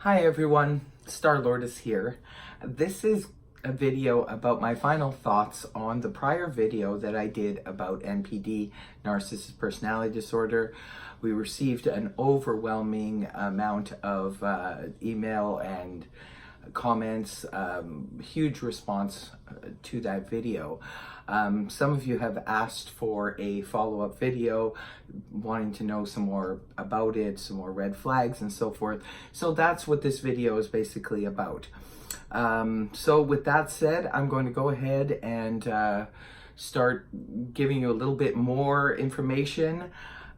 Hi everyone, Starlord is here. This is a video about my final thoughts on the prior video that I did about NPD, Narcissistic Personality Disorder. We received an overwhelming amount of email and comments, huge response to that video. Some of you have asked for a follow-up video, wanting to know some more about it, some more red flags and so forth. So that's what this video is basically about. So with that said, I'm going to go ahead and start giving you a little bit more information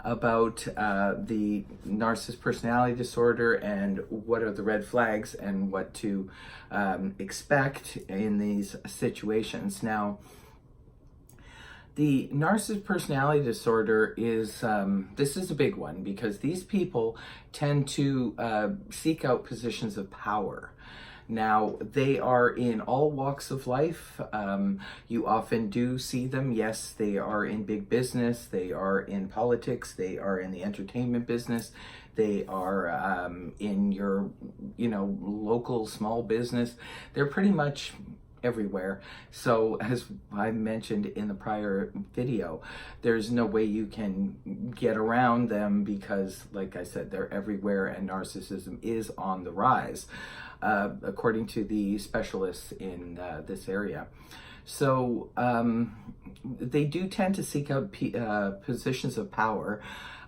about the narcissistic personality disorder and what are the red flags and what to expect in these situations. Now, the narcissistic personality disorder is, this is a big one because these people tend to seek out positions of power. Now, they are in all walks of life. You often do see them. Yes, they are in big business. They are in politics. They are in the entertainment business. They are in your, local small business. They're pretty much everywhere. So as I mentioned in the prior video, there's no way you can get around them because, like I said, they're everywhere and narcissism is on the rise, according to the specialists in this area. So they do tend to seek out positions of power,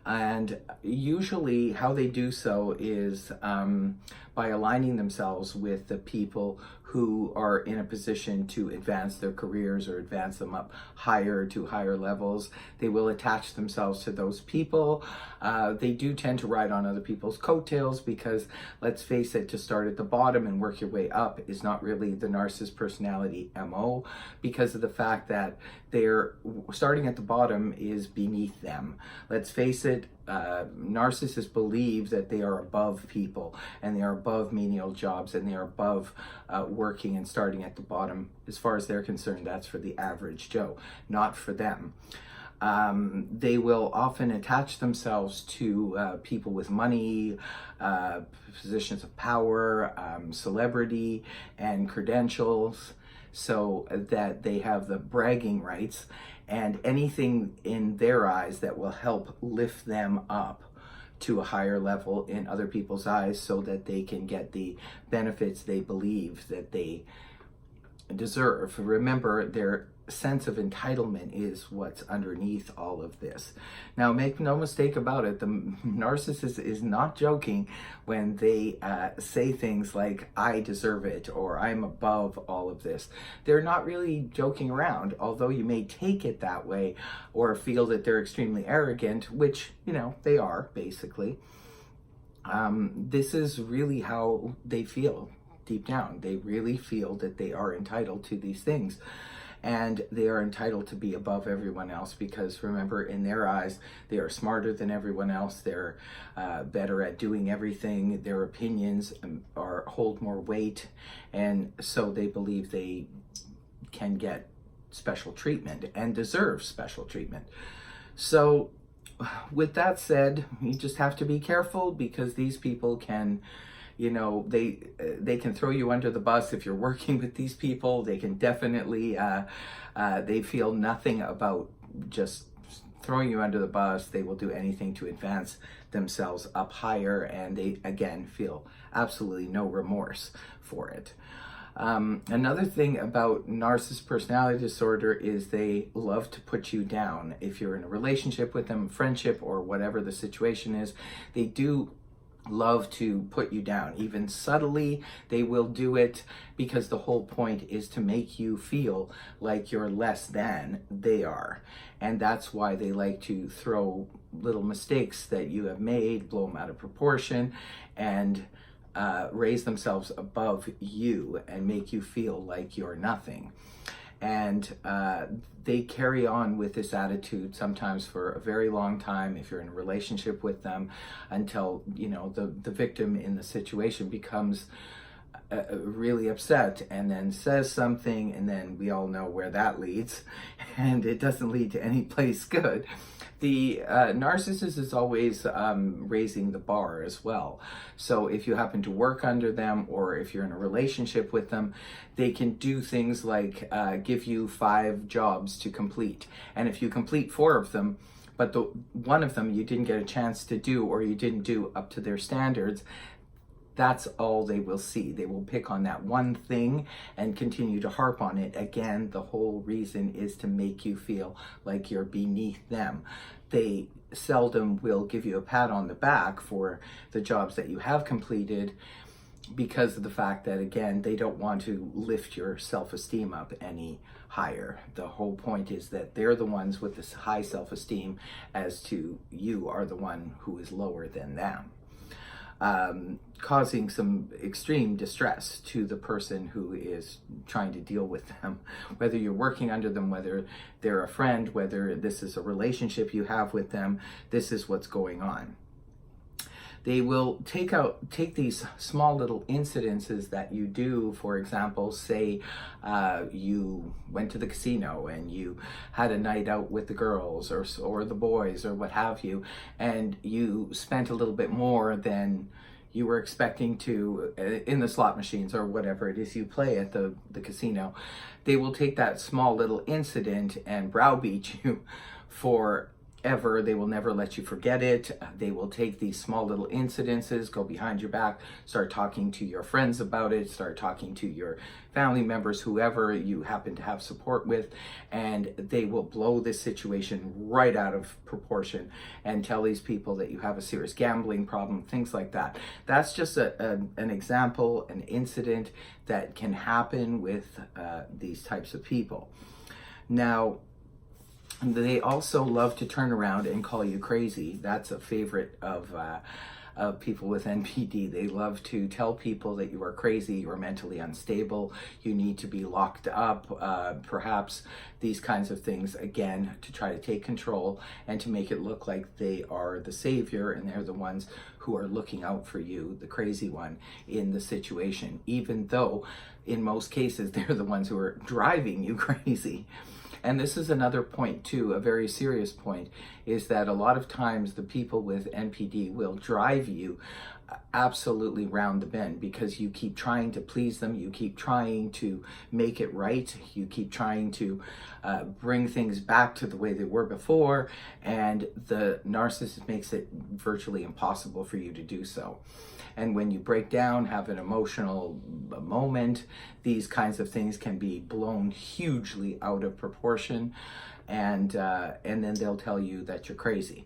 and usually how they do so is by aligning themselves with the people who are in a position to advance their careers or advance them up higher to higher levels. They will attach themselves to those people. They do tend to ride on other people's coattails because, let's face it, to start at the bottom and work your way up is not really the narcissist personality MO, because of the fact that they're starting at the bottom is beneath them. Let's face it, narcissists believe that they are above people and they are above menial jobs and they are above working and starting at the bottom. As far as they're concerned, that's for the average Joe, not for them. They will often attach themselves to people with money, positions of power, celebrity, and credentials, so that they have the bragging rights and anything in their eyes that will help lift them up to a higher level in other people's eyes so that they can get the benefits they believe that they deserve. Remember, their sense of entitlement is what's underneath all of this. Now, make no mistake about it, the narcissist is not joking when they say things like, I deserve it, or I'm above all of this. They're not really joking around, although you may take it that way or feel that they're extremely arrogant, which, they are, basically. This is really how they feel deep down. They really feel that they are entitled to these things. And they are entitled to be above everyone else because, remember, in their eyes, they are smarter than everyone else. They're better at doing everything. Their opinions hold more weight. And so they believe they can get special treatment and deserve special treatment. So with that said, you just have to be careful because these people can, they can throw you under the bus if you're working with these people. They can definitely, they feel nothing about just throwing you under the bus. They will do anything to advance themselves up higher, and they, again, feel absolutely no remorse for it. Another thing about narcissistic personality disorder is they love to put you down. If you're in a relationship with them, friendship, or whatever the situation is, they do love to put you down. Even subtly, they will do it because the whole point is to make you feel like you're less than they are. And that's why they like to throw little mistakes that you have made, blow them out of proportion, and raise themselves above you and make you feel like you're nothing. And they carry on with this attitude sometimes for a very long time if you're in a relationship with them, until the victim in the situation becomes really upset and then says something, and then we all know where that leads, and it doesn't lead to any place good. The narcissist is always raising the bar as well. So if you happen to work under them, or if you're in a relationship with them, they can do things like give you 5 jobs to complete. And if you complete 4 of them, but the one of them you didn't get a chance to do, or you didn't do up to their standards, that's all they will see. They will pick on that one thing and continue to harp on it. Again, the whole reason is to make you feel like you're beneath them. They seldom will give you a pat on the back for the jobs that you have completed, because of the fact that, again, they don't want to lift your self-esteem up any higher. The whole point is that they're the ones with this high self-esteem, as to you are the one who is lower than them. Causing some extreme distress to the person who is trying to deal with them, whether you're working under them, whether they're a friend, whether this is a relationship you have with them. This is what's going on. They will take these small little incidences that you do. For example, say you went to the casino and you had a night out with the girls or the boys or what have you, and you spent a little bit more than you were expecting to in the slot machines or whatever it is you play at the casino. They will take that small little incident and browbeat you forever. They will never let you forget it. They will take these small little incidences, go behind your back, start talking to your friends about it, start talking to your family members, whoever you happen to have support with, and they will blow this situation right out of proportion and tell these people that you have a serious gambling problem, things like that. That's just an example, an incident that can happen with these types of people. Now, they also love to turn around and call you crazy. That's a favorite of people with NPD. They love to tell people that you are crazy, you are mentally unstable, you need to be locked up, perhaps these kinds of things, again, to try to take control and to make it look like they are the savior and they're the ones who are looking out for you, the crazy one, in the situation, even though in most cases they're the ones who are driving you crazy. And this is another point too, a very serious point, is that a lot of times the people with NPD will drive you absolutely round the bend, because you keep trying to please them, you keep trying to make it right, you keep trying to bring things back to the way they were before, and the narcissist makes it virtually impossible for you to do so. And when you break down, have an emotional moment, these kinds of things can be blown hugely out of proportion, and then they'll tell you that you're crazy.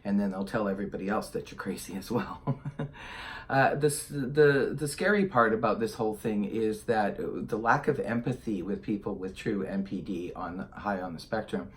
And then they'll tell everybody else that you're crazy as well. The scary part about this whole thing is that the lack of empathy with people with true NPD high on the spectrum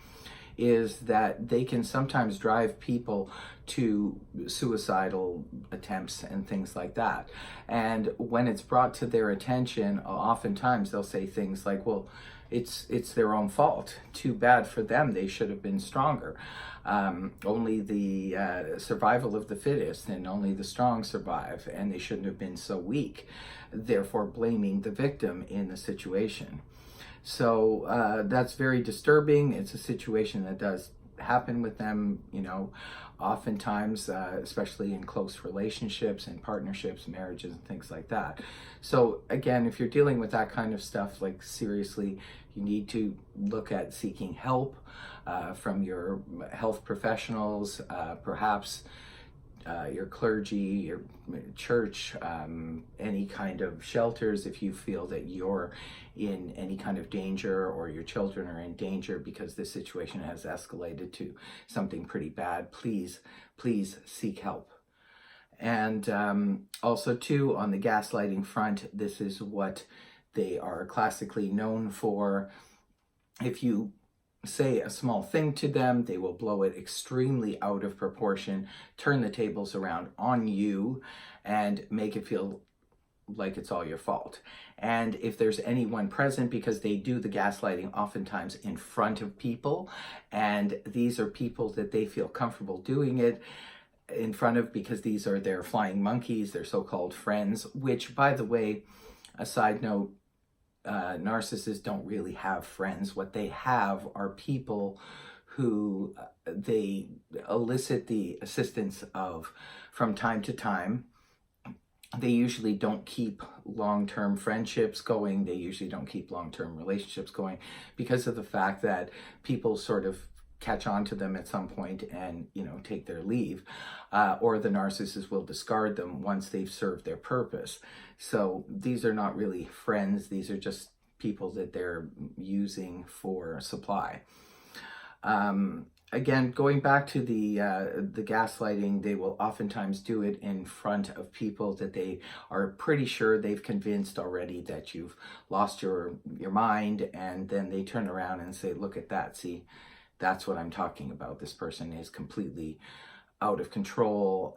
is that they can sometimes drive people to suicidal attempts and things like that. And when it's brought to their attention, oftentimes they'll say things like, well, it's their own fault. Too bad for them. They should have been stronger. Only the survival of the fittest, and only the strong survive, and they shouldn't have been so weak, therefore blaming the victim in the situation. So that's very disturbing. It's a situation that does happen with them, oftentimes, especially in close relationships and partnerships, marriages, and things like that. So again, if you're dealing with that kind of stuff, like seriously, you need to look at seeking help from your health professionals, perhaps your clergy, your church, any kind of shelters if you feel that you're in any kind of danger, or your children are in danger because this situation has escalated to something pretty bad. Please seek help. And also too, on the gaslighting front, this is what they are classically known for. If you say a small thing to them, they will blow it extremely out of proportion, turn the tables around on you, and make it feel like it's all your fault. And if there's anyone present, because they do the gaslighting oftentimes in front of people, and these are people that they feel comfortable doing it in front of, because these are their flying monkeys, their so-called friends, which, by the way, a side note, narcissists don't really have friends. What they have are people who they elicit the assistance of from time to time. They usually don't keep long-term friendships going. They usually don't keep long-term relationships going because of the fact that people sort of catch on to them at some point and, take their leave, or the narcissist will discard them once they've served their purpose. So these are not really friends. These are just people that they're using for supply. Again, going back to the gaslighting, they will oftentimes do it in front of people that they are pretty sure they've convinced already that you've lost your mind, and then they turn around and say, look at that, see, that's what I'm talking about. This person is completely out of control,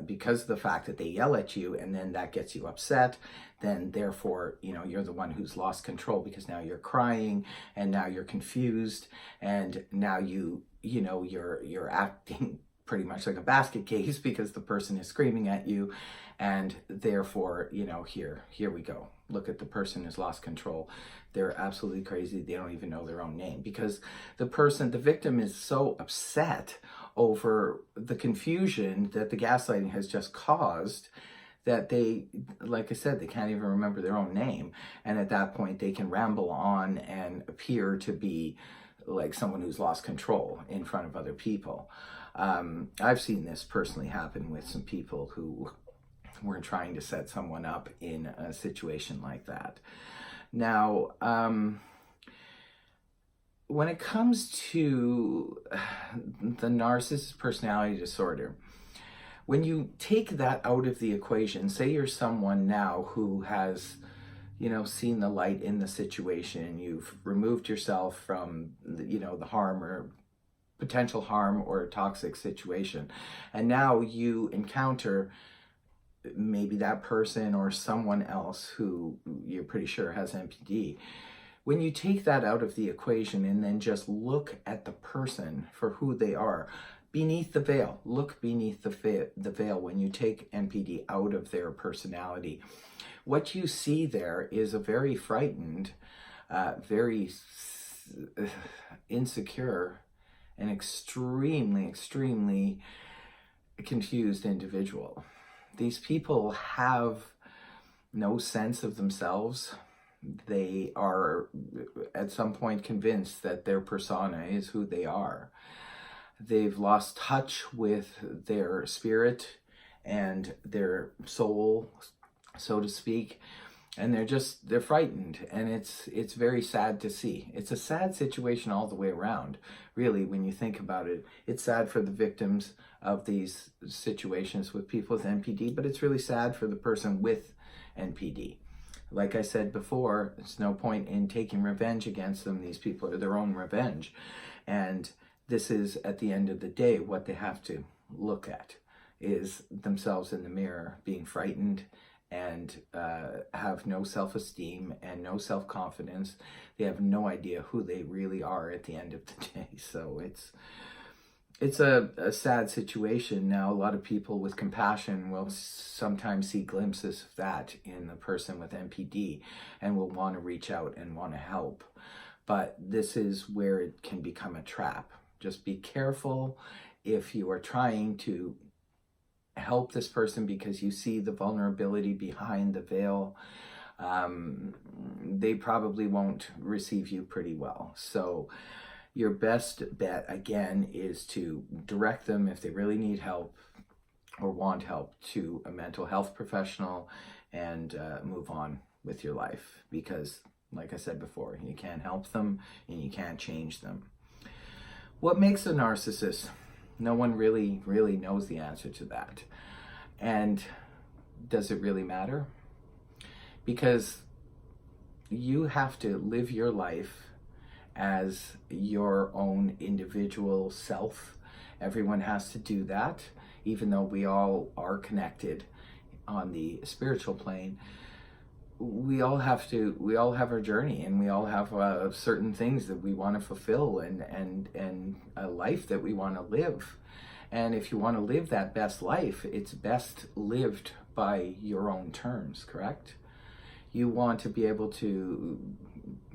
because of the fact that they yell at you, and then that gets you upset. Then therefore, you're the one who's lost control, because now you're crying and now you're confused, and now you're acting pretty much like a basket case because the person is screaming at you, and therefore, here we go. Look at the person who's lost control. They're absolutely crazy. They don't even know their own name, because the victim is so upset over the confusion that the gaslighting has just caused that they, like I said, they can't even remember their own name. And at that point, they can ramble on and appear to be like someone who's lost control in front of other people. I've seen this personally happen with some people who were trying to set someone up in a situation like that. Now, when it comes to the narcissist personality disorder, when you take that out of the equation, say you're someone now who has, seen the light in the situation, you've removed yourself from, the harm or potential harm or a toxic situation, and now you encounter maybe that person or someone else who you're pretty sure has NPD. When you take that out of the equation and then just look at the person for who they are, beneath the veil, look beneath the veil when you take NPD out of their personality. What you see there is a very frightened, very insecure, and extremely, extremely confused individual. These people have no sense of themselves. They are at some point convinced that their persona is who they are. They've lost touch with their spirit and their soul, so to speak, and they're frightened, and it's very sad to see. It's a sad situation all the way around, really, when you think about it. It's sad for the victims of these situations with people with NPD, but it's really sad for the person with NPD. Like I said before, there's no point in taking revenge against them. These people are their own revenge, and this is, at the end of the day, what they have to look at is themselves in the mirror, being frightened and have no self-esteem and no self-confidence. They have no idea who they really are at the end of the day. So it's a sad situation. Now, a lot of people with compassion will sometimes see glimpses of that in the person with NPD and will want to reach out and want to help. But this is where it can become a trap. Just be careful if you are trying to help this person because you see the vulnerability behind the veil. They probably won't receive you pretty well. So your best bet, again, is to direct them, if they really need help or want help, to a mental health professional and move on with your life. Because, like I said before, you can't help them and you can't change them. What makes a narcissist? No one really knows the answer to that. And does it really matter? Because you have to live your life as your own individual self. Everyone has to do that, even though we all are connected on the spiritual plane. We all have our journey, and we all have certain things that we want to fulfill and a life that we want to live. And if you want to live that best life, it's best lived by your own terms, correct? You want to be able to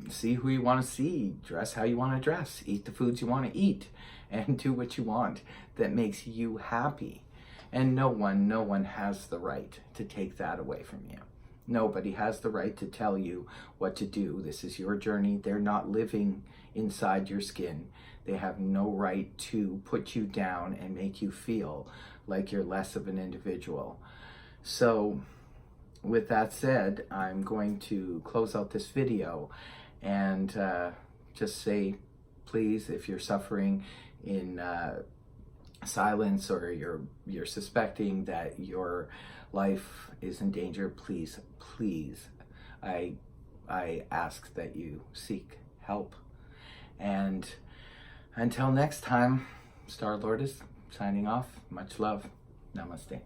see who you want to see, dress how you want to dress, eat the foods you want to eat, and do what you want that makes you happy. And no one has the right to take that away from you. Nobody has the right to tell you what to do. This is your journey. They're not living inside your skin. They have no right to put you down and make you feel like you're less of an individual. So with that said, I'm going to close out this video and just say, please, if you're suffering in silence, or you're suspecting that your life is in danger, please, I ask that you seek help. And until next time, Star Lord is signing off. Much love. Namaste.